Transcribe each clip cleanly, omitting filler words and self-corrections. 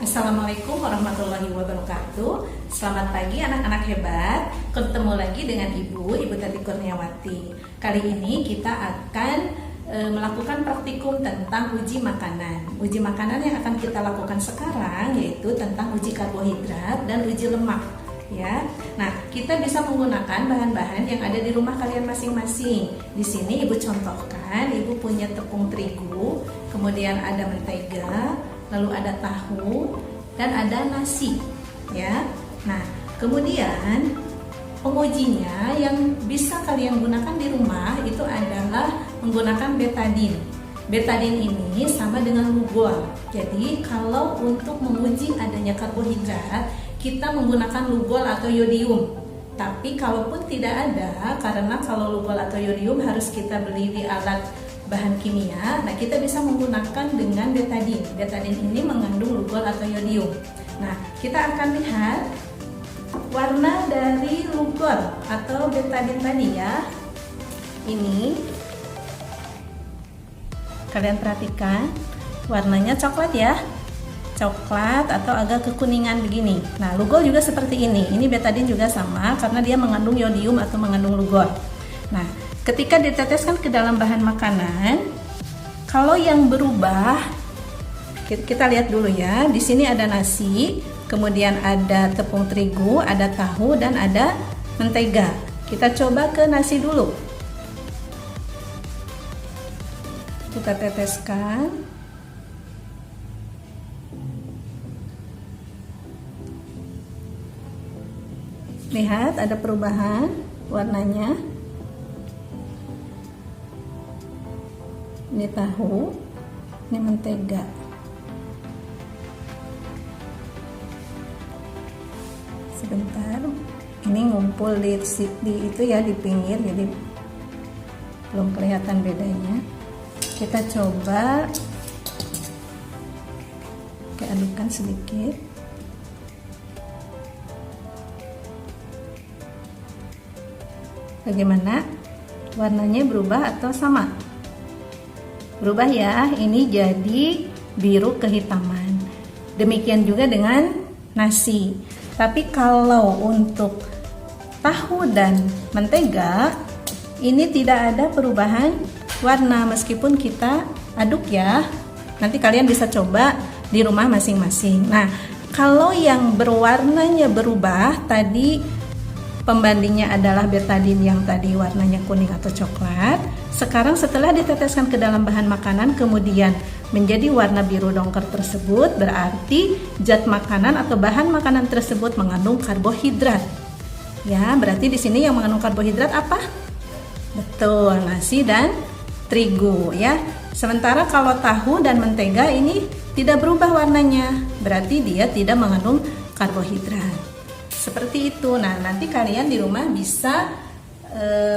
Assalamualaikum warahmatullahi wabarakatuh. Selamat pagi anak-anak hebat. Ketemu lagi dengan Ibu Tati Kurniawati. Kali ini kita akan melakukan praktikum tentang uji makanan. Uji makanan yang akan kita lakukan sekarang yaitu tentang uji karbohidrat dan uji lemak. Ya, nah kita bisa menggunakan bahan-bahan yang ada di rumah kalian masing-masing. Di sini Ibu contohkan, Ibu punya tepung terigu, kemudian ada mentega, lalu ada tahu dan ada nasi. Ya, nah kemudian pengujinya yang bisa kalian gunakan di rumah itu adalah menggunakan betadine. Betadine ini sama dengan lugol. Jadi kalau untuk menguji adanya karbohidrat, kita menggunakan lugol atau yodium. Tapi kalaupun tidak ada, karena kalau lugol atau yodium harus kita beli di alat bahan kimia, nah kita bisa menggunakan dengan betadine. Betadine ini mengandung lugol atau yodium. Nah, kita akan lihat warna dari lugol atau betadine tadi ya. Ini kalian perhatikan warnanya coklat ya. Coklat atau agak kekuningan begini. Nah, lugol juga seperti ini. Ini betadine juga sama karena dia mengandung yodium atau mengandung lugol. Nah, ketika diteteskan ke dalam bahan makanan, kalau yang berubah, kita lihat dulu ya. Di sini ada nasi, kemudian ada tepung terigu, ada tahu dan ada mentega. Kita coba ke nasi dulu. Kita teteskan. Lihat ada perubahan warnanya. Ini tahu, ini mentega. Sebentar, ini ngumpul di itu ya di pinggir, jadi belum kelihatan bedanya. Kita coba adukkan sedikit. Bagaimana? Warnanya berubah atau sama? Berubah ya, ini jadi biru kehitaman. Demikian juga dengan nasi. Tapi kalau untuk tahu dan mentega, ini tidak ada perubahan warna meskipun kita aduk ya. Nanti kalian bisa coba di rumah masing-masing. Nah, kalau yang berwarnanya berubah tadi, pembandingnya adalah betadine yang tadi warnanya kuning atau coklat. Sekarang setelah diteteskan ke dalam bahan makanan kemudian menjadi warna biru dongker tersebut, berarti zat makanan atau bahan makanan tersebut mengandung karbohidrat. Ya, berarti di sini yang mengandung karbohidrat apa? Betul, nasi dan terigu ya. Sementara kalau tahu dan mentega ini tidak berubah warnanya, berarti dia tidak mengandung karbohidrat. Seperti itu. Nah, nanti kalian di rumah bisa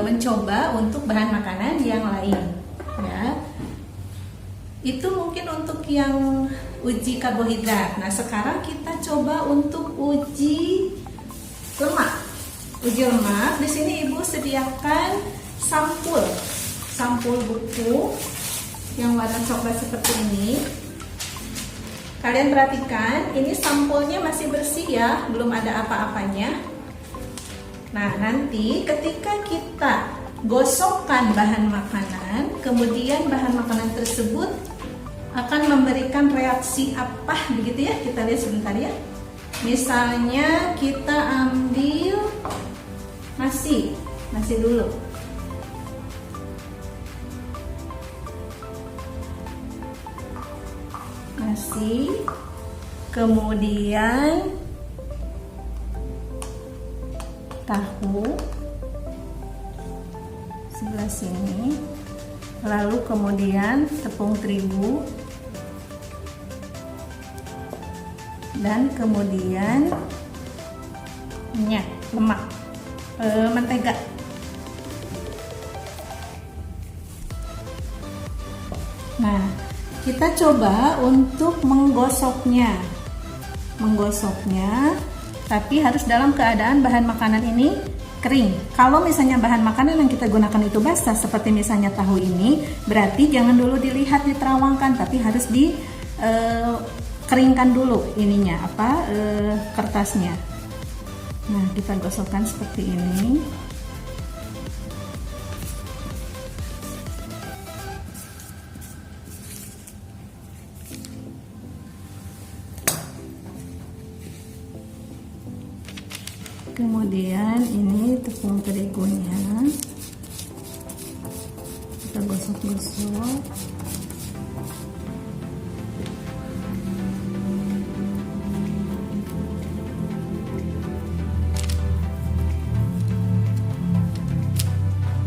mencoba untuk bahan makanan yang lain ya. Itu mungkin untuk yang uji karbohidrat. Nah, sekarang kita coba untuk uji lemak. Uji lemak, di sini Ibu sediakan sampul buku yang warna coklat seperti ini. Kalian perhatikan, ini sampulnya masih bersih ya, belum ada apa-apanya. Nah, nanti ketika kita gosokkan bahan makanan, kemudian bahan makanan tersebut akan memberikan reaksi apa begitu ya? Kita lihat sebentar ya. Misalnya kita ambil nasi dulu. Nasi, kemudian tahu sebelah sini, lalu kemudian tepung terigu, dan kemudian lemak, mentega. Nah, kita coba untuk menggosoknya, tapi harus dalam keadaan bahan makanan ini kering. Kalau misalnya bahan makanan yang kita gunakan itu basah, seperti misalnya tahu ini, berarti jangan dulu dilihat diterawangkan, tapi harus keringkan dulu ininya kertasnya. Nah, kita gosokkan seperti ini. Kemudian ini tepung terigunya kita gosok-gosok.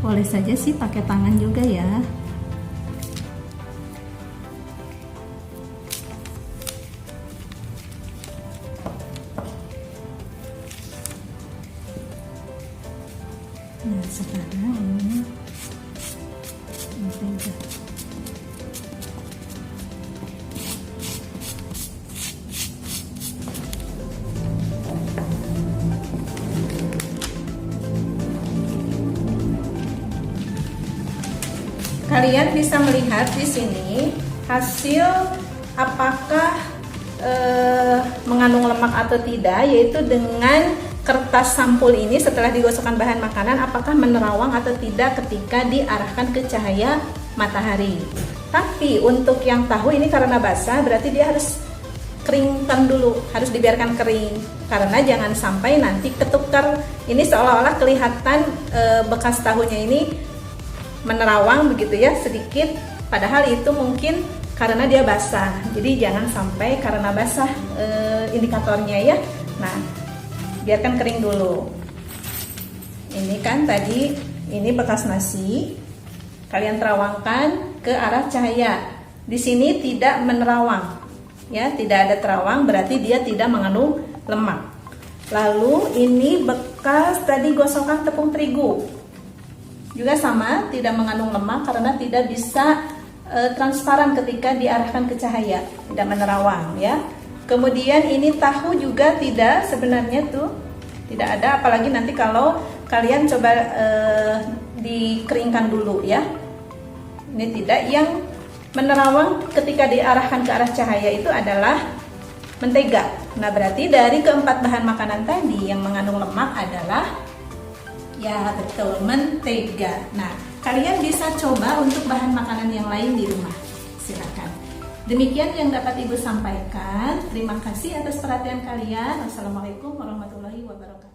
Boleh saja sih pakai tangan juga ya. Nah, sekarang ini mentega. Kalian bisa melihat di sini hasil apakah mengandung lemak atau tidak, yaitu dengan kertas sampul ini setelah digosokkan bahan makanan apakah menerawang atau tidak ketika diarahkan ke cahaya matahari. Tapi untuk yang tahu ini karena basah berarti dia harus keringkan dulu, harus dibiarkan kering karena jangan sampai nanti ketukar ini seolah-olah kelihatan bekas tahunya ini menerawang begitu ya sedikit, padahal itu mungkin karena dia basah. Jadi jangan sampai karena basah indikatornya ya. Nah, biarkan kering dulu. Ini kan tadi ini bekas nasi, kalian terawangkan ke arah cahaya. Di sini tidak menerawang, ya, tidak ada terawang, berarti dia tidak mengandung lemak. Lalu ini bekas tadi gosokan tepung terigu, juga sama, tidak mengandung lemak karena tidak bisa transparan ketika diarahkan ke cahaya, tidak menerawang, ya. Kemudian ini tahu juga tidak, sebenarnya tuh tidak ada, apalagi nanti kalau kalian coba dikeringkan dulu ya. Ini tidak, yang menerawang ketika diarahkan ke arah cahaya itu adalah mentega. Nah, berarti dari keempat bahan makanan tadi yang mengandung lemak adalah ya betul, mentega. Nah, kalian bisa coba untuk bahan makanan yang lain di rumah. Silakan. Demikian yang dapat Ibu sampaikan. Terima kasih atas perhatian kalian. Wassalamualaikum warahmatullahi wabarakatuh.